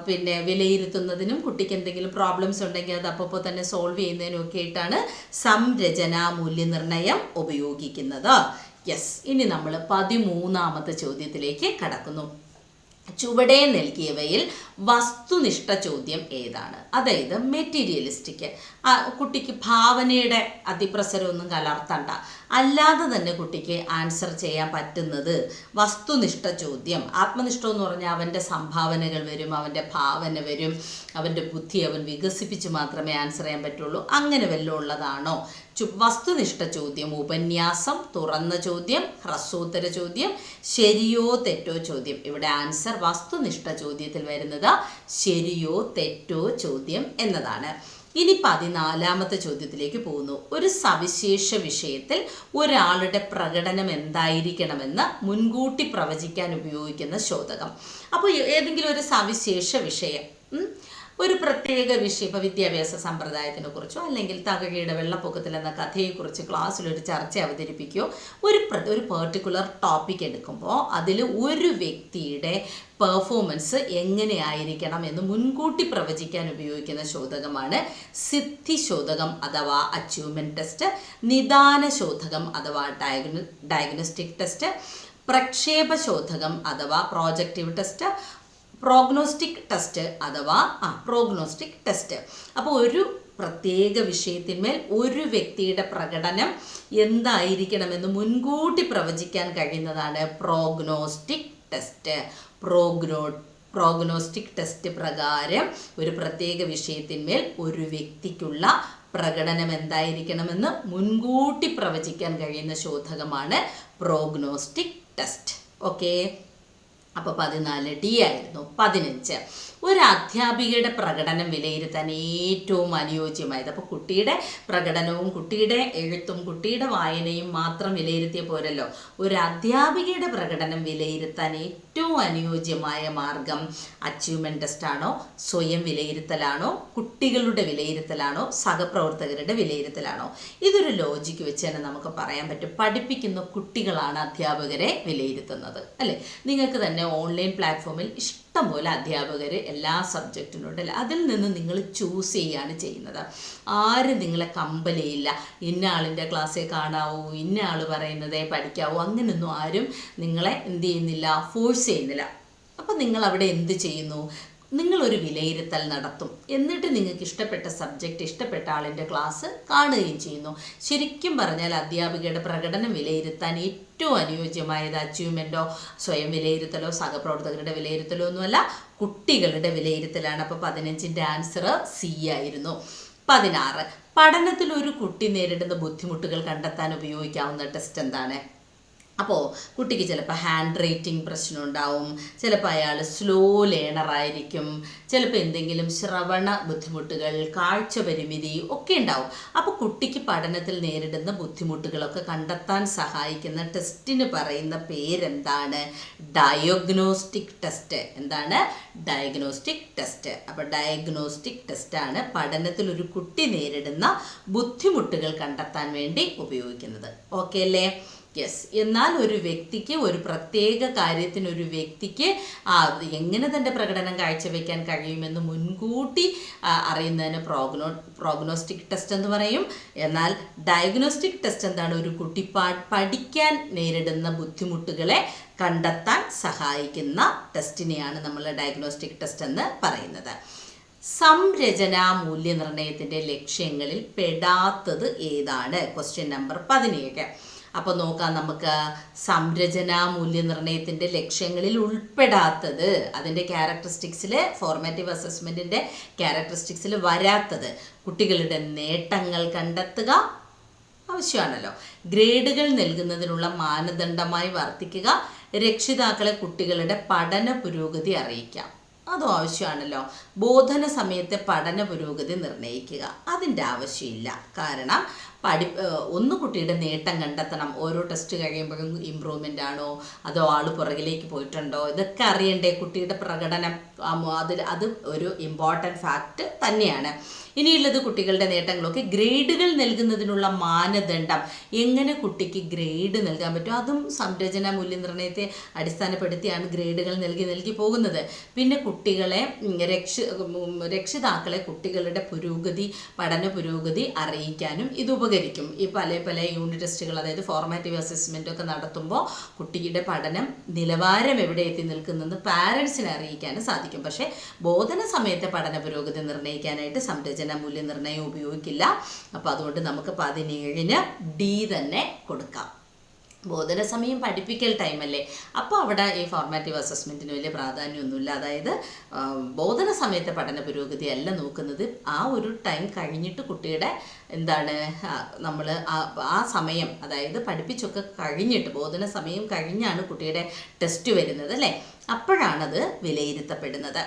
Speaker 1: പിന്നെ വിലയിരുത്തുന്നതിനും കുട്ടിക്ക് എന്തെങ്കിലും പ്രോബ്ലംസ് ഉണ്ടെങ്കിൽ അത് അപ്പോൾ തന്നെ സോൾവ് ചെയ്യുന്നതിനും ഒക്കെ ആയിട്ടാണ് സംരചനാ മൂല്യനിർണ്ണയം ഉപയോഗിക്കുന്നത്. യെസ്, ഇനി നമ്മൾ 13ാമത്തെ ചോദ്യത്തിലേക്ക് കടക്കുന്നു. ചുവടെ നൽകിയവയിൽ വസ്തുനിഷ്ഠ ചോദ്യം ഏതാണ്? അതായത് മെറ്റീരിയലിസ്റ്റിക്. കുട്ടിക്ക് ഭാവനയുടെ അതിപ്രസരമൊന്നും കലർത്തണ്ട, അല്ലാതെ തന്നെ കുട്ടിക്ക് ആൻസർ ചെയ്യാൻ പറ്റുന്നത് വസ്തുനിഷ്ഠ ചോദ്യം. ആത്മനിഷ്ഠം എന്ന് പറഞ്ഞാൽ അവൻ്റെ സംഭാവനകൾ വരും, അവൻ്റെ ഭാവന വരും, അവൻ്റെ ബുദ്ധി അവൻ വികസിപ്പിച്ച് മാത്രമേ ആൻസർ ചെയ്യാൻ പറ്റുള്ളൂ. അങ്ങനെ വല്ലതും ഉള്ളതാണോ? വസ്തുനിഷ്ഠ ചോദ്യം, ഉപന്യാസം, തുറന്ന ചോദ്യം, ഹ്രസ്വോത്തര ചോദ്യം, ശരിയോ തെറ്റോ ചോദ്യം. ഇവിടെ ആൻസർ വസ്തുനിഷ്ഠ ചോദ്യത്തിൽ വരുന്നത് ശരിയോ തെറ്റോ ചോദ്യം എന്നതാണ്. ഇനി 14ാമത്തെ ചോദ്യത്തിലേക്ക് പോകുന്നു. ഒരു സവിശേഷ വിഷയത്തിൽ ഒരാളുടെ പ്രകടനം എന്തായിരിക്കണമെന്ന് മുൻകൂട്ടി പ്രവചിക്കാൻ ഉപയോഗിക്കുന്ന ശോധകം. അപ്പോൾ ഏതെങ്കിലും ഒരു സവിശേഷ വിഷയം, ഒരു പ്രത്യേക വിഷയം, ഇപ്പോൾ വിദ്യാഭ്യാസ സമ്പ്രദായത്തിനെ കുറിച്ചോ അല്ലെങ്കിൽ തകഴിയുടെ വെള്ളപ്പൊക്കത്തിൽ എന്ന കഥയെക്കുറിച്ച് ക്ലാസ്സിലൊരു ചർച്ച അവതരിപ്പിക്കുകയോ ഒരു പെർട്ടിക്കുലർ ടോപ്പിക് എടുക്കുമ്പോൾ അതിൽ ഒരു വ്യക്തിയുടെ പെർഫോമൻസ് എങ്ങനെയായിരിക്കണം എന്ന് മുൻകൂട്ടി പ്രവചിക്കാൻ ഉപയോഗിക്കുന്ന ശോധകമാണ് സിദ്ധി ശോധകം അഥവാ അച്ചീവ്മെൻറ്റ് ടെസ്റ്റ്, നിദാന ശോധകം അഥവാ ഡയഗ്നോസ്റ്റിക് ടെസ്റ്റ്, പ്രക്ഷേപ ശോധകം അഥവാ പ്രോജക്റ്റീവ് ടെസ്റ്റ്, പ്രോഗ്നോസ്റ്റിക് ടെസ്റ്റ് അഥവാ പ്രോഗ്നോസ്റ്റിക് ടെസ്റ്റ്. അപ്പോൾ ഒരു പ്രത്യേക വിഷയത്തിന്മേൽ ഒരു വ്യക്തിയുടെ പ്രകടനം എന്തായിരിക്കണമെന്ന് മുൻകൂട്ടി പ്രവചിക്കാൻ കഴിയുന്നതാണ് പ്രോഗ്നോസ്റ്റിക് ടെസ്റ്റ്. പ്രോഗ്നോസ്റ്റിക് ടെസ്റ്റ് പ്രകാരം ഒരു പ്രത്യേക വിഷയത്തിന്മേൽ ഒരു വ്യക്തിക്കുള്ള പ്രകടനം എന്തായിരിക്കണമെന്ന് മുൻകൂട്ടി പ്രവചിക്കാൻ കഴിയുന്ന ശോധകമാണ് പ്രോഗ്നോസ്റ്റിക് ടെസ്റ്റ്. ഓക്കെ, അപ്പോൾ 14D ആയിരുന്നു. 15 ഒരു അധ്യാപികയുടെ പ്രകടനം വിലയിരുത്താൻ ഏറ്റവും അനുയോജ്യമായത്. അപ്പോൾ കുട്ടിയുടെ പ്രകടനവും കുട്ടിയുടെ എഴുത്തും കുട്ടിയുടെ വായനയും മാത്രം വിലയിരുത്തിയ പോരല്ലോ, ഒരു അധ്യാപികയുടെ പ്രകടനം വിലയിരുത്താൻ ഏറ്റവും അനുയോജ്യമായ മാർഗം അച്ചീവ്മെൻറ്റ് ടെസ്റ്റാണോ, സ്വയം വിലയിരുത്തലാണോ, കുട്ടികളുടെ വിലയിരുത്തലാണോ, സഹപ്രവർത്തകരുടെ വിലയിരുത്തലാണോ? ഇതൊരു ലോജിക്ക് വെച്ച് തന്നെ നമുക്ക് പറയാൻ പറ്റും, പഠിപ്പിക്കുന്ന കുട്ടികളാണ് അധ്യാപകരെ വിലയിരുത്തുന്നത്, അല്ലേ? നിങ്ങൾക്ക് തന്നെ ഓൺലൈൻ പ്ലാറ്റ്ഫോമിൽ ഇഷ്ടം പോലെ അധ്യാപകർ എല്ലാ സബ്ജക്റ്റിനുണ്ട്. അതിൽ നിന്ന് നിങ്ങൾ ചൂസ് ചെയ്യുകയാണ് ചെയ്യുന്നത്. ആരും നിങ്ങളെ കമ്പൽ ചെയ്യില്ല, ഇന്ന ആളിൻ്റെ ക്ലാസ്സിൽ കാണാവൂ, ഇന്ന ആൾ പറയുന്നതേ പഠിക്കാവൂ, അങ്ങനെയൊന്നും ആരും നിങ്ങളെ എന്ത് ചെയ്യുന്നില്ല, ഫോഴ്സ് ചെയ്യുന്നില്ല. അപ്പം നിങ്ങൾ അവിടെ എന്ത് ചെയ്യുന്നു? നിങ്ങളൊരു വിലയിരുത്തൽ നടത്തും. എന്നിട്ട് നിങ്ങൾക്ക് ഇഷ്ടപ്പെട്ട സബ്ജക്റ്റ്, ഇഷ്ടപ്പെട്ട ആളിൻ്റെ ക്ലാസ് കാണുകയും ചെയ്യുന്നു. ശരിക്കും പറഞ്ഞാൽ അധ്യാപികയുടെ പ്രകടനം വിലയിരുത്താൻ ഏറ്റവും അനുയോജ്യമായത് അച്ചീവ്മെൻറ്റോ സ്വയം വിലയിരുത്തലോ സഹപ്രവർത്തകരുടെ വിലയിരുത്തലോ ഒന്നുമല്ല, കുട്ടികളുടെ വിലയിരുത്തലാണ്. അപ്പോൾ 15ൻ്റെ ആൻസർ സി ആയിരുന്നു. 16 പഠനത്തിൽ ഒരു കുട്ടി നേരിടുന്ന ബുദ്ധിമുട്ടുകൾ കണ്ടെത്താൻ ഉപയോഗിക്കാവുന്ന ടെസ്റ്റ് എന്താണ്? അപ്പോൾ കുട്ടിക്ക് ചിലപ്പോൾ ഹാൻഡ് റൈറ്റിംഗ് പ്രശ്നം ഉണ്ടാവും, ചിലപ്പോൾ അയാൾ സ്ലോ ലേണറായിരിക്കും, ചിലപ്പോൾ എന്തെങ്കിലും ശ്രവണ ബുദ്ധിമുട്ടുകൾ, കാഴ്ച പരിമിതി ഒക്കെ ഉണ്ടാവും. അപ്പോൾ കുട്ടിക്ക് പഠനത്തിൽ നേരിടുന്ന ബുദ്ധിമുട്ടുകളൊക്കെ കണ്ടെത്താൻ സഹായിക്കുന്ന ടെസ്റ്റിന് പറയുന്ന പേരെന്താണ്? Diagnostic test. എന്താണ്? Diagnostic test. അപ്പോൾ ഡയഗ്നോസ്റ്റിക് ടെസ്റ്റാണ് പഠനത്തിൽ ഒരു കുട്ടി നേരിടുന്ന ബുദ്ധിമുട്ടുകൾ കണ്ടെത്താൻ വേണ്ടി ഉപയോഗിക്കുന്നത്. ഓക്കെ അല്ലേ? യെസ്. എന്നാൽ ഒരു വ്യക്തിക്ക്, ഒരു പ്രത്യേക കാര്യത്തിന് ഒരു വ്യക്തിക്ക് എങ്ങനെ തൻ്റെ പ്രകടനം കാഴ്ചവെക്കാൻ കഴിയുമെന്ന് മുൻകൂട്ടി അറിയുന്നതിന് പ്രോഗ്നോസ്റ്റിക് ടെസ്റ്റ് എന്ന് പറയും. എന്നാൽ ഡയഗ്നോസ്റ്റിക് ടെസ്റ്റ് എന്താണ്? ഒരു കുട്ടി പഠിക്കാൻ നേരിടുന്ന ബുദ്ധിമുട്ടുകളെ കണ്ടെത്താൻ സഹായിക്കുന്ന ടെസ്റ്റിനെയാണ് നമ്മൾ ഡയഗ്നോസ്റ്റിക് ടെസ്റ്റ് എന്ന് പറയുന്നത്. സംരചനാ മൂല്യനിർണ്ണയത്തിൻ്റെ ലക്ഷ്യങ്ങളിൽ പെടാത്തത് ഏതാണ്? Question number 17. അപ്പോൾ നോക്കാം നമുക്ക്. സംരചനാ മൂല്യനിർണ്ണയത്തിൻ്റെ ലക്ഷ്യങ്ങളിൽ ഉൾപ്പെടാത്തത്, അതിൻ്റെ ക്യാരക്ടറിസ്റ്റിക്സിൽ, ഫോർമാറ്റീവ് അസസ്മെൻറ്റിൻ്റെ ക്യാരക്ടറിസ്റ്റിക്സിൽ വരാത്തത്, കുട്ടികളുടെ നേട്ടങ്ങൾ കണ്ടെത്തുക ആവശ്യമാണല്ലോ, ഗ്രേഡുകൾ നൽകുന്നതിനുള്ള മാനദണ്ഡമായി വർത്തിക്കുക, രക്ഷിതാക്കളെ കുട്ടികളുടെ പഠന പുരോഗതി അറിയിക്കാം, അതും ആവശ്യമാണല്ലോ, ബോധന സമയത്തെ പഠന പുരോഗതി നിർണ്ണയിക്കുക, അതിൻ്റെ ആവശ്യമില്ല. കാരണം ഒന്ന് കുട്ടിയുടെ നേട്ടം കണ്ടെത്തണം. ഓരോ ടെസ്റ്റ് കഴിയുമ്പോഴും ഇമ്പ്രൂവ്മെൻ്റ് ആണോ അതോ ആൾ പുറകിലേക്ക് പോയിട്ടുണ്ടോ, ഇതൊക്കെ അറിയണ്ടേ? കുട്ടിയുടെ പ്രകടനം അത് ഒരു ഇമ്പോർട്ടൻറ്റ് ഫാക്റ്റ് തന്നെയാണ്. ഇനിയുള്ളത് കുട്ടികളുടെ നേട്ടങ്ങളൊക്കെ ഗ്രേഡുകൾ നൽകുന്നതിനുള്ള മാനദണ്ഡം, എങ്ങനെ കുട്ടിക്ക് ഗ്രേഡ് നൽകാൻ പറ്റും, അതും സംരചനാ മൂല്യനിർണ്ണയത്തെ അടിസ്ഥാനപ്പെടുത്തിയാണ് ഗ്രേഡുകൾ നൽകി പോകുന്നത്. പിന്നെ കുട്ടികളെ രക്ഷിതാക്കളെ കുട്ടികളുടെ പുരോഗതി, പഠന പുരോഗതി അറിയിക്കാനും ഇത് ഉപകരിക്കും. ഈ പല യൂണിറ്റ് ടെസ്റ്റുകൾ, അതായത് ഫോർമാറ്റീവ് അസസ്മെൻ്റ് ഒക്കെ നടത്തുമ്പോൾ കുട്ടിയുടെ പഠനം നിലവാരം എവിടെ എത്തി നിൽക്കുന്നതെന്ന് പാരൻസിനെ അറിയിക്കാനും സാധിക്കും. പക്ഷേ ബോധന സമയത്തെ പഠന പുരോഗതി നിർണ്ണയിക്കാനായിട്ട് സംരചന മൂല്യനിർണ്ണയം ഉപയോഗിക്കില്ല. അപ്പോൾ അതുകൊണ്ട് നമുക്ക് 17-ന് D തന്നെ കൊടുക്കാം. ബോധന സമയം പഠിപ്പിക്കൽ ടൈമല്ലേ, അപ്പോൾ അവിടെ ഈ ഫോർമാറ്റീവ് അസസ്മെൻറ്റിന് വലിയ പ്രാധാന്യമൊന്നുമില്ല. അതായത് ബോധന സമയത്തെ പഠന പുരോഗതി അല്ല നോക്കുന്നത്, ആ ഒരു ടൈം കഴിഞ്ഞിട്ട് കുട്ടിയുടെ എന്താണ് നമ്മൾ ആ സമയം, അതായത് പഠിപ്പിച്ചൊക്കെ കഴിഞ്ഞിട്ട്, ബോധന സമയം കഴിഞ്ഞാണ് കുട്ടിയുടെ ടെസ്റ്റ് വരുന്നത് അല്ലേ, അപ്പോഴാണത് വിലയിരുത്തപ്പെടുന്നത്.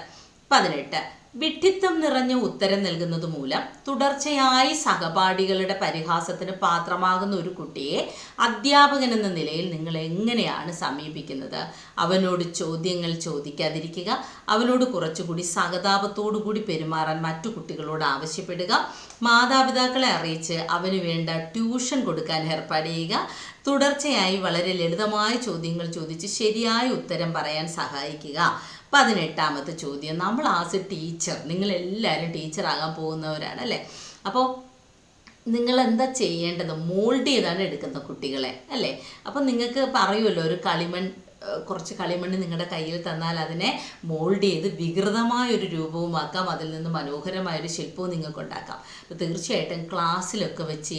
Speaker 1: 18. വിഡ്ഢിത്തം നിറഞ്ഞ ഉത്തരം നൽകുന്നത് മൂലം തുടർച്ചയായി സഹപാഠികളുടെ പരിഹാസത്തിന് പാത്രമാകുന്ന ഒരു കുട്ടിയെ അധ്യാപകൻ എന്ന നിലയിൽ നിങ്ങൾ എങ്ങനെയാണ് സമീപിക്കുന്നത്? അവനോട് ചോദ്യങ്ങൾ ചോദിക്കാതിരിക്കുക, അവനോട് കുറച്ചുകൂടി സഹതാപത്തോടു കൂടി പെരുമാറാൻ മറ്റു കുട്ടികളോട് ആവശ്യപ്പെടുക, മാതാപിതാക്കളെ അറിയിച്ച് അവന് വേണ്ട ട്യൂഷൻ കൊടുക്കാൻ ഏർപ്പാട് ചെയ്യുക, തുടർച്ചയായി വളരെ ലളിതമായ ചോദ്യങ്ങൾ ചോദിച്ച് ശരിയായ ഉത്തരം പറയാൻ സഹായിക്കുക. 18ാമത്തെ ചോദ്യം, നമ്മൾ ആസ് എ ടീച്ചർ, നിങ്ങളെല്ലാവരും ടീച്ചറാകാൻ പോകുന്നവരാണ് അല്ലേ? അപ്പോൾ നിങ്ങൾ എന്താ ചെയ്യേണ്ടത്? മോൾഡ് ചെയ്താണ് എടുക്കുന്ന കുട്ടികളെ അല്ലേ? അപ്പം നിങ്ങൾക്ക് പറയുമല്ലോ, ഒരു കുറച്ച് കളിമണ്ണ് നിങ്ങളുടെ കയ്യിൽ തന്നാൽ അതിനെ മോൾഡ് ചെയ്ത് വികൃതമായൊരു രൂപവുമാക്കാം, അതിൽ നിന്ന് മനോഹരമായൊരു ശില്പവും നിങ്ങൾക്ക് ഉണ്ടാക്കാം. അപ്പോൾ തീർച്ചയായിട്ടും ക്ലാസ്സിലൊക്കെ വെച്ച്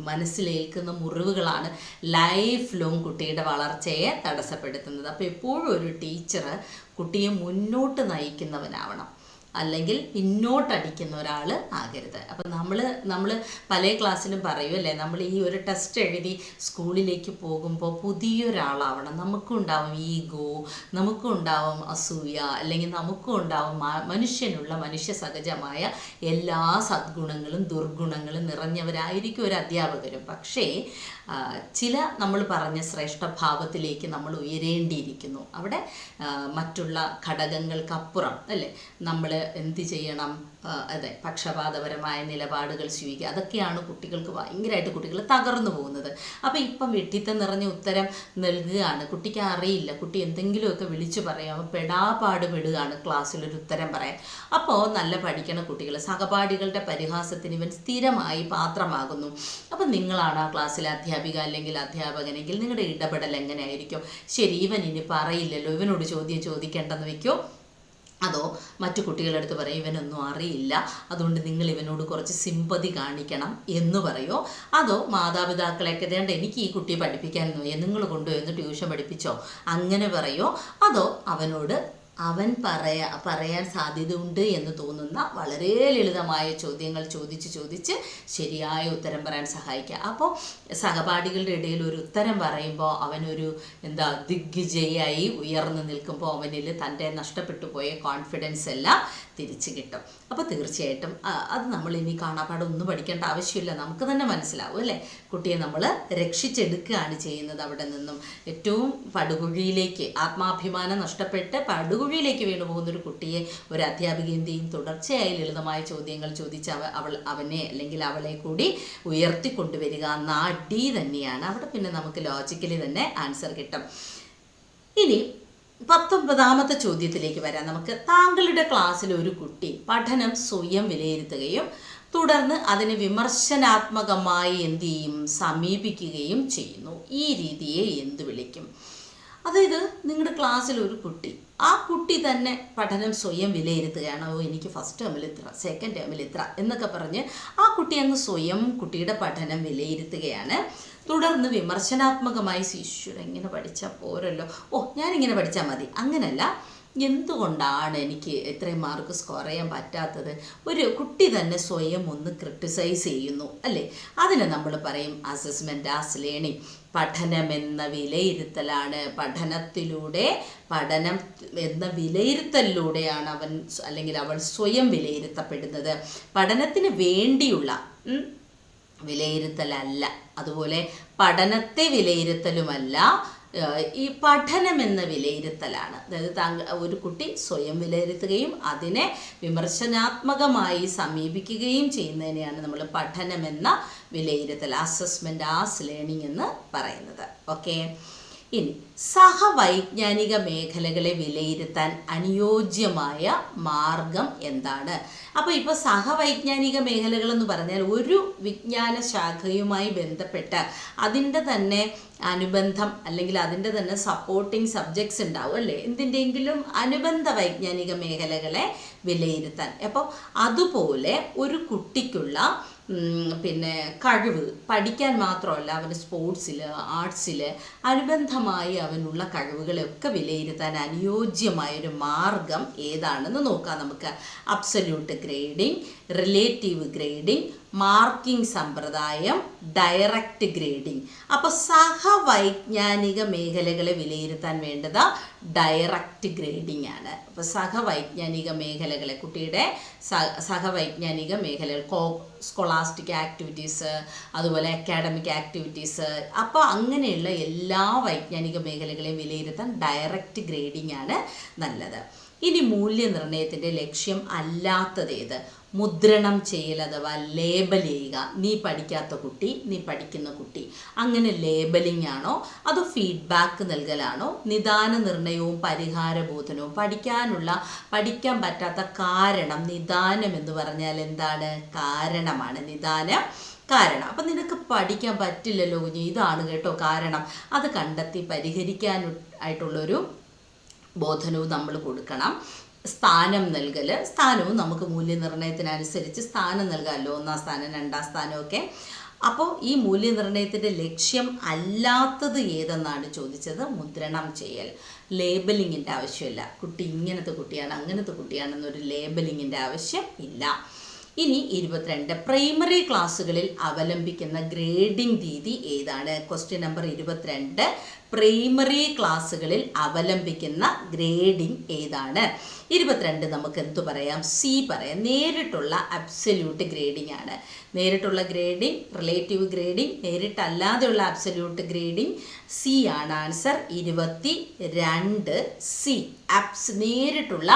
Speaker 1: മനസ്സിലേൽക്കുന്ന മുറിവുകളാണ് ലൈഫ് ലോങ് കുട്ടിയുടെ വളർച്ചയെ തടസ്സപ്പെടുത്തുന്നത്. അപ്പോൾ എപ്പോഴും ഒരു ടീച്ചർ കുട്ടിയെ മുന്നോട്ട് നയിക്കുന്നവനാവണം, അല്ലെങ്കിൽ പിന്നോട്ടടിക്കുന്ന ഒരാൾ ആകരുത്. അപ്പം നമ്മൾ പല ക്ലാസ്സിലും പറയും അല്ലേ, നമ്മൾ ഈ ഒരു ടെസ്റ്റ് എഴുതി സ്കൂളിലേക്ക് പോകുമ്പോൾ പുതിയൊരാളാവണം. നമുക്കും ഉണ്ടാവും ഈഗോ, നമുക്കും ഉണ്ടാവും അസൂയ, അല്ലെങ്കിൽ നമുക്കും ഉണ്ടാവും മനുഷ്യ സഹജമായ എല്ലാ സദ്ഗുണങ്ങളും ദുർഗുണങ്ങളും നിറഞ്ഞവരായിരിക്കും ഒരു അധ്യാപകരും. പക്ഷേ നമ്മൾ പറഞ്ഞ ശ്രേഷ്ഠഭാവത്തിലേക്ക് നമ്മൾ ഉയരേണ്ടിയിരിക്കുന്നു. അവിടെ മറ്റുള്ള ഘടകങ്ങൾക്കപ്പുറം അല്ലേ, നമ്മൾ എന്ത് ചെയ്യണം? അതെ, പക്ഷപാതപരമായ നിലപാടുകൾ സ്വീകരിക്കുക. അതൊക്കെയാണ് കുട്ടികൾക്ക് ഭയങ്കരമായിട്ട് കുട്ടികൾ തകർന്നു പോകുന്നത്. അപ്പോൾ ഇപ്പം വിഡ്ഢിത്തം നിറഞ്ഞ ഉത്തരം നൽകുകയാണ്, കുട്ടിക്ക് അറിയില്ല, കുട്ടി എന്തെങ്കിലുമൊക്കെ വിളിച്ചു പറയാം, പെടുകയാണ് ക്ലാസ്സിലൊരു ഉത്തരം പറയാൻ. അപ്പോൾ നല്ല പഠിക്കണ കുട്ടികൾ സഹപാഠികളുടെ പരിഹാസത്തിന് ഇവൻ സ്ഥിരമായി പാത്രമാകുന്നു. അപ്പം നിങ്ങളാണ് ആ ക്ലാസ്സിലെ അധ്യാപിക അല്ലെങ്കിൽ അധ്യാപകനെങ്കിൽ നിങ്ങളുടെ ഇടപെടൽ എങ്ങനെയായിരിക്കും? ശരി, ഇവൻ ഇനി പറയില്ലല്ലോ, ഇവനോട് ചോദ്യം ചോദിക്കേണ്ടെന്ന് വെക്കോ? അതോ മറ്റു കുട്ടികളുടെ അടുത്ത് പറയും ഇവനൊന്നും അറിയില്ല, അതുകൊണ്ട് നിങ്ങൾ ഇവനോട് കുറച്ച് സിമ്പതി കാണിക്കണം എന്ന് പറയോ? അതോ മാതാപിതാക്കളെയൊക്കെ വേണ്ട, എനിക്ക് ഈ കുട്ടിയെ പഠിപ്പിക്കാൻ നിങ്ങൾ കൊണ്ടുപോയി ട്യൂഷൻ പഠിപ്പിച്ചോ അങ്ങനെ പറയോ? അതോ അവനോട് അവൻ പറയാൻ സാധ്യതയുണ്ട് എന്ന് തോന്നുന്ന വളരെ ലളിതമായ ചോദ്യങ്ങൾ ചോദിച്ച് ശരിയായ ഉത്തരം പറയാൻ സഹായിക്കുക. അപ്പോൾ സഹപാഠികളുടെ ഇടയിൽ ഒരു ഉത്തരം പറയുമ്പോൾ അവനൊരു ദിഗ്വിജയായി ഉയർന്നു നിൽക്കുമ്പോൾ അവനിൽ തൻ്റെ നഷ്ടപ്പെട്ടു പോയ കോൺഫിഡൻസ് എല്ലാം തിരിച്ചു കിട്ടും. അപ്പോൾ തീർച്ചയായിട്ടും അത് നമ്മൾ ഇനി കാണാപ്പാടൊന്നും പഠിക്കേണ്ട ആവശ്യമില്ല, നമുക്ക് തന്നെ മനസ്സിലാവും അല്ലേ? കുട്ടിയെ നമ്മൾ രക്ഷിച്ചെടുക്കുകയാണ് ചെയ്യുന്നത്. അവിടെ നിന്നും ഏറ്റവും പടുകുഴിയിലേക്ക് ആത്മാഭിമാനം നഷ്ടപ്പെട്ട് പടുകുഴിയിലേക്ക് വീണു പോകുന്നൊരു കുട്ടിയെ ഒരു അധ്യാപിക എന്ത് ചെയ്യും? തുടർച്ചയായി ലളിതമായ ചോദ്യങ്ങൾ ചോദിച്ച് അവനെ അല്ലെങ്കിൽ അവളെ കൂടി ഉയർത്തിക്കൊണ്ടുവരിക എന്ന അടി തന്നെയാണ്. അവിടെ പിന്നെ നമുക്ക് ലോജിക്കലി തന്നെ ആൻസർ കിട്ടും. ഇനി 19ാമത്തെ ചോദ്യത്തിലേക്ക് വരാം നമുക്ക്. താങ്കളുടെ ക്ലാസ്സിൽ ഒരു കുട്ടി പഠനം സ്വയം വിലയിരുത്തുകയും തുടർന്ന് അതിനെ വിമർശനാത്മകമായി എന്ത് ചെയ്യും? സമീപിക്കുകയും ചെയ്യുന്നു. ഈ രീതിയെ എന്ത് വിളിക്കും? അതായത് നിങ്ങളുടെ ക്ലാസ്സിൽ ഒരു കുട്ടി, ആ കുട്ടി തന്നെ പഠനം സ്വയം വിലയിരുത്തുകയാണ്. എനിക്ക് ഫസ്റ്റ് ടേമിൽ ഇത്ര, സെക്കൻഡ് ടേമിൽ ഇത്ര എന്നൊക്കെ പറഞ്ഞ് ആ കുട്ടി അങ്ങ് സ്വയം കുട്ടിയുടെ പഠനം വിലയിരുത്തുകയാണ്. തുടർന്ന് വിമർശനാത്മകമായി ഈശ്വര ഇങ്ങനെ പഠിച്ചാൽ പോരല്ലോ, ഞാനിങ്ങനെ പഠിച്ചാൽ മതി, അങ്ങനല്ല, എന്തുകൊണ്ടാണ് എനിക്ക് ഇത്രയും മാർക്ക് സ്കോർ ചെയ്യാൻ പറ്റാത്തത്? ഒരു കുട്ടി തന്നെ സ്വയം ഒന്ന് ക്രിട്ടിസൈസ് ചെയ്യുന്നു അല്ലേ? അതിനെ നമ്മൾ പറയും അസസ്മെൻ്റ് ആസ് ലേണിംഗ്. പഠനമെന്ന വിലയിരുത്തലാണ്. പഠനം എന്ന വിലയിരുത്തലിലൂടെയാണ് അവൻ അല്ലെങ്കിൽ അവൾ സ്വയം വിലയിരുത്തപ്പെടുന്നത്. പഠനത്തിന് വേണ്ടിയുള്ള വിലയിരുത്തലല്ല, അതുപോലെ പഠനത്തെ വിലയിരുത്തലുമല്ല, ഈ പഠനമെന്ന വിലയിരുത്തലാണ്. അതായത് ഒരു കുട്ടി സ്വയം വിലയിരുത്തുകയും അതിനെ വിമർശനാത്മകമായി സമീപിക്കുകയും ചെയ്യുന്നതിനെയാണ് നമ്മൾ പഠനമെന്ന വിലയിരുത്തൽ, അസസ്മെൻ്റ് ആസ് ലേണിംഗ് എന്ന് പറയുന്നത്. ഓക്കെ, ഇനി സഹവൈജ്ഞാനിക മേഖലകളെ വിലയിരുത്താൻ അനുയോജ്യമായ മാർഗം എന്താണ്? അപ്പോൾ ഇപ്പോൾ സഹവൈജ്ഞാനിക മേഖലകളെന്ന് പറഞ്ഞാൽ ഒരു വിജ്ഞാന ശാഖയുമായി ബന്ധപ്പെട്ട് അതിൻ്റെ തന്നെ അനുബന്ധം അല്ലെങ്കിൽ അതിൻ്റെ തന്നെ സപ്പോർട്ടിങ് സബ്ജക്ട്സ് ഉണ്ടാവും അല്ലേ? എന്തിൻ്റെയെങ്കിലും അനുബന്ധ വൈജ്ഞാനിക മേഖലകളെ വിലയിരുത്താൻ. അപ്പോൾ അതുപോലെ ഒരു കുട്ടിക്കുള്ള കഴിവ് പഠിക്കാൻ മാത്രമല്ല, അവന് സ്പോർട്സിൽ, ആർട്സിൽ അനുബന്ധമായി അവനുള്ള കഴിവുകളെയൊക്കെ വിലയിരുത്താൻ അനുയോജ്യമായൊരു മാർഗം ഏതാണെന്ന് നോക്കാം നമുക്ക്. Absolute grading, relative grading, marking സമ്പ്രദായം, ഡയറക്റ്റ് ഗ്രേഡിംഗ്. അപ്പോൾ സഹവൈജ്ഞാനിക മേഖലകളെ വിലയിരുത്താൻ വേണ്ടത് ഡയറക്റ്റ് ഗ്രേഡിംഗ് ആണ്. അപ്പോൾ സഹവൈജ്ഞാനിക മേഖലകളെ, കുട്ടിയുടെ സഹവൈജ്ഞാനിക മേഖലകൾ, സ്കോളാസ്റ്റിക് ആക്ടിവിറ്റീസ്, അതുപോലെ അക്കാഡമിക് ആക്ടിവിറ്റീസ്, അപ്പോൾ അങ്ങനെയുള്ള എല്ലാ വൈജ്ഞാനിക മേഖലകളെയും വിലയിരുത്താൻ ഡയറക്റ്റ് ഗ്രേഡിംഗ് ആണ് നല്ലത്. ഇനി മൂല്യനിർണ്ണയത്തിൻ്റെ ലക്ഷ്യം അല്ലാത്തതേത്? മുദ്രണം ചെയ്യൽ അഥവാ ലേബൽ ചെയ്യുക. നീ പഠിക്കാത്ത കുട്ടി, നീ പഠിക്കുന്ന കുട്ടി, അങ്ങനെ ലേബലിംഗ് ആണോ അതോ ഫീഡ്ബാക്ക് നൽകലാണോ? നിദാന നിർണയവും പരിഹാരബോധനവും. പഠിക്കാൻ പറ്റാത്ത കാരണം, നിദാനം എന്ന് പറഞ്ഞാൽ എന്താണ്? കാരണമാണ്. നിദാനം കാരണം. അപ്പം നിനക്ക് പഠിക്കാൻ പറ്റില്ലല്ലോ കുഞ്ഞ്, ഇതാണ് കേട്ടോ കാരണം. അത് കണ്ടെത്തി പരിഹരിക്കാനായിട്ടുള്ളൊരു ബോധനവും നമ്മൾ കൊടുക്കണം. സ്ഥാനം നൽകൽ, സ്ഥാനവും നമുക്ക് മൂല്യനിർണ്ണയത്തിനനുസരിച്ച് സ്ഥാനം നൽകാമല്ലോ, 1ാം സ്ഥാനം 2ാം സ്ഥാനമൊക്കെ. അപ്പോൾ ഈ മൂല്യനിർണ്ണയത്തിൻ്റെ ലക്ഷ്യം അല്ലാത്തത് ഏതെന്നാണ് ചോദിച്ചത്? മുദ്രണം ചെയ്യൽ. ലേബലിങ്ങിൻ്റെ ആവശ്യമില്ല. കുട്ടി ഇങ്ങനത്തെ കുട്ടിയാണ് അങ്ങനത്തെ കുട്ടിയാണെന്നൊരു ലേബലിങ്ങിൻ്റെ ആവശ്യം ഇല്ല. ഇനി 22, പ്രൈമറി ക്ലാസ്സുകളിൽ അവലംബിക്കുന്ന ഗ്രേഡിംഗ് രീതി ഏതാണ്? ക്വസ്റ്റ്യൻ നമ്പർ 22, പ്രൈമറി ക്ലാസ്സുകളിൽ അവലംബിക്കുന്ന ഗ്രേഡിംഗ് ഏതാണ്? 22 നമുക്ക് എന്തു പറയാം? സി പറയാം. നേരിട്ടുള്ള അബ്സല്യൂട്ട് ഗ്രേഡിംഗ് ആണ്. നേരിട്ടുള്ള ഗ്രേഡിംഗ്, റിലേറ്റീവ് ഗ്രേഡിംഗ്, നേരിട്ടല്ലാതെയുള്ള അബ്സല്യൂട്ട് ഗ്രേഡിംഗ്, സി ആണ് ആൻസർ. 22 സി, നേരിട്ടുള്ള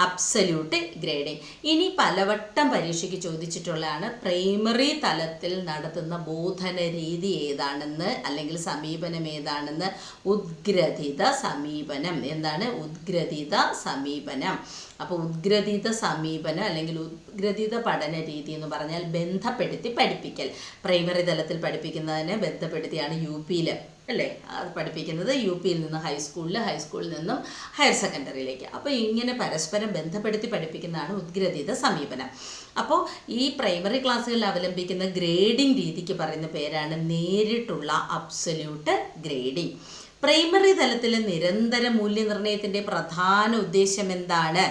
Speaker 1: അബ്സല്യൂട്ട് ഗ്രേഡിംഗ്. ഇനി പലവട്ടം പരീക്ഷയ്ക്ക് ചോദിച്ചിട്ടുള്ളതാണ്, പ്രൈമറി തലത്തിൽ നടത്തുന്ന ബോധന രീതി ഏതാണെന്ന്, അല്ലെങ്കിൽ സമീപനം ഏതാണെന്ന്? ഉദ്ഗ്രഥിത സമീപനം. എന്താണ് ഉദ്ഗ്രഥിത സമീപനം? അപ്പോൾ ഉദ്ഗ്രഥിത സമീപനം അല്ലെങ്കിൽ ഉദ്ഗ്രഥിത പഠന രീതി എന്ന് പറഞ്ഞാൽ ബന്ധപ്പെടുത്തി പഠിപ്പിക്കൽ. പ്രൈമറി തലത്തിൽ പഠിപ്പിക്കുന്നതിനെ ബന്ധപ്പെടുത്തിയാണ് UP-യിൽ അല്ലേ അത് പഠിപ്പിക്കുന്നത്. UP-യിൽ നിന്ന് ഹൈസ്കൂളിൽ നിന്നും ഹയർ സെക്കൻഡറിയിലേക്ക്. അപ്പോൾ ഇങ്ങനെ പരസ്പരം ബന്ധപ്പെടുത്തി പഠിപ്പിക്കുന്നതാണ് ഉദ്ഗ്രഥിത സമീപനം. അപ്പോൾ ഈ പ്രൈമറി ക്ലാസ്സുകളിൽ അവലംബിക്കുന്ന ഗ്രേഡിംഗ് രീതിക്ക് പറയുന്ന പേരാണ് നേരിട്ടുള്ള അബ്സല്യൂട്ട് ഗ്രേഡിംഗ്. പ്രൈമറി തലത്തിലെ നിരന്തര മൂല്യനിർണ്ണയത്തിൻ്റെ പ്രധാന ഉദ്ദേശം എന്താണ്?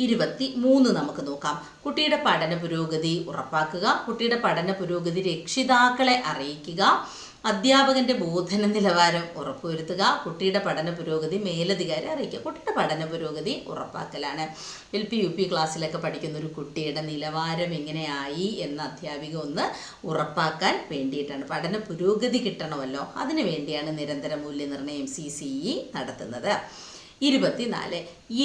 Speaker 1: 23 നമുക്ക് നോക്കാം. കുട്ടിയുടെ പഠന പുരോഗതി ഉറപ്പാക്കുക, കുട്ടിയുടെ പഠന പുരോഗതി രക്ഷിതാക്കളെ അറിയിക്കുക, അധ്യാപകൻ്റെ ബോധന നിലവാരം ഉറപ്പുവരുത്തുക, കുട്ടിയുടെ പഠന പുരോഗതി മേലധികാരി അറിയിക്കുക. കുട്ടിയുടെ പഠന പുരോഗതി ഉറപ്പാക്കലാണ്. LP UP ക്ലാസ്സിലൊക്കെ പഠിക്കുന്ന ഒരു കുട്ടിയുടെ നിലവാരം എങ്ങനെയായി എന്ന് അധ്യാപിക ഒന്ന് ഉറപ്പാക്കാൻ വേണ്ടിയിട്ടാണ്. പഠന പുരോഗതി കിട്ടണമല്ലോ, അതിനു വേണ്ടിയാണ് നിരന്തര മൂല്യനിർണ്ണയം CCE നടത്തുന്നത്. 24,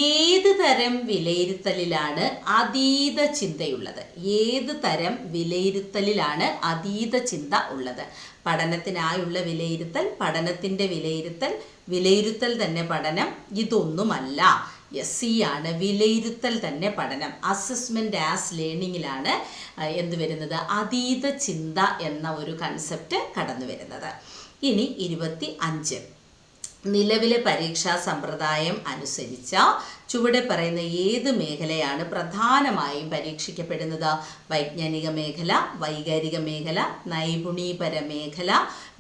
Speaker 1: ഏത് തരം വിലയിരുത്തലിലാണ് അതീത ചിന്തയുള്ളത്? ഏത് തരം വിലയിരുത്തലിലാണ് അതീത ചിന്ത ഉള്ളത്? പഠനത്തിനായുള്ള വിലയിരുത്തൽ, പഠനത്തിൻ്റെ വിലയിരുത്തൽ തന്നെ പഠനം, ഇതൊന്നുമല്ല. സി ആണ്, വിലയിരുത്തൽ തന്നെ പഠനം. അസസ്മെൻറ്റ് ആസ് ലേണിങ്ങിലാണ് എന്ത് വരുന്നത്? അതീത ചിന്ത എന്ന ഒരു കൺസെപ്റ്റ് കടന്നു വരുന്നത്. ഇനി 25, നിലവിലെ പരീക്ഷാ സമ്പ്രദായം അനുസരിച്ച ചുവടെ പറയുന്ന ഏത് മേഖലയാണ് പ്രധാനമായും പരീക്ഷിക്കപ്പെടുന്നത്? വൈജ്ഞാനിക മേഖല, വൈകാരിക മേഖല, നൈപുണീപര മേഖല,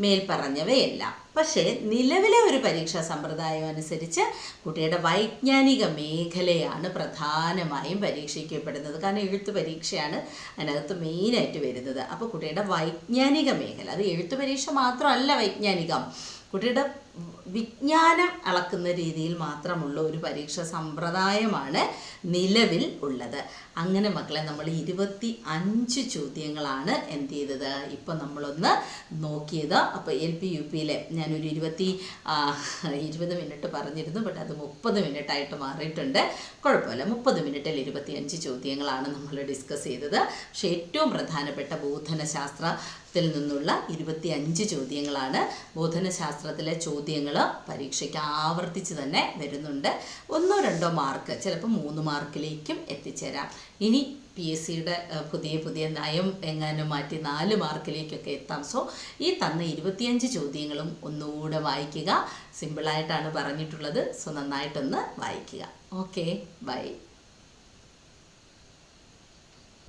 Speaker 1: മേൽപ്പറഞ്ഞവയെല്ലാം. പക്ഷേ നിലവിലെ ഒരു പരീക്ഷാ സമ്പ്രദായം അനുസരിച്ച് കുട്ടിയുടെ വൈജ്ഞാനിക മേഖലയാണ് പ്രധാനമായും പരീക്ഷിക്കപ്പെടുന്നത്. കാരണം എഴുത്ത് പരീക്ഷയാണ് അതിനകത്ത് മെയിനായിട്ട് വരുന്നത്. അപ്പോൾ കുട്ടിയുടെ വൈജ്ഞാനിക മേഖല, അത് എഴുത്ത് പരീക്ഷ മാത്രമല്ല, വൈജ്ഞാനികം കുട്ടിയുടെ വിജ്ഞാനം അളക്കുന്ന രീതിയിൽ മാത്രമുള്ള ഒരു പരീക്ഷാ സമ്പ്രദായമാണ് നിലവിൽ ഉള്ളത്. അങ്ങനെ മക്കളെ നമ്മൾ 25 ചോദ്യങ്ങളാണ് എന്ത് ചെയ്തത് ഇപ്പം നമ്മളൊന്ന് നോക്കിയത്. അപ്പോൾ LP UP-യിലെ ഞാനൊരു 20 മിനിറ്റ് പറഞ്ഞിരുന്നു, ബട്ട് അത് 30 മിനിറ്റായിട്ട് മാറിയിട്ടുണ്ട്. കുഴപ്പമില്ല, 30 മിനിറ്റിൽ 25 ചോദ്യങ്ങളാണ് നമ്മൾ ഡിസ്കസ് ചെയ്തത്. പക്ഷേ ഏറ്റവും പ്രധാനപ്പെട്ട ബോധനശാസ്ത്രത്തിൽ നിന്നുള്ള 25 ചോദ്യങ്ങളാണ്. ബോധനശാസ്ത്രത്തിലെ ചോദ്യങ്ങൾ പരീക്ഷയ്ക്ക് ആവർത്തിച്ച് തന്നെ വരുന്നുണ്ട്. 1-2 മാർക്ക്, ചിലപ്പോൾ 3 മാർക്കിലേക്കും എത്തിച്ചേരാം. ഇനി PSCയുടെ പുതിയ നയം എങ്ങാനും മാറ്റി 4 മാർക്കിലേക്കൊക്കെ എത്താം. സോ ഈ തന്ന 25 ചോദ്യങ്ങളും ഒന്നുകൂടെ വായിക്കുക. സിമ്പിളായിട്ടാണ് പറഞ്ഞിട്ടുള്ളത്. സോ നന്നായിട്ടൊന്ന് വായിക്കുക. Okay, by.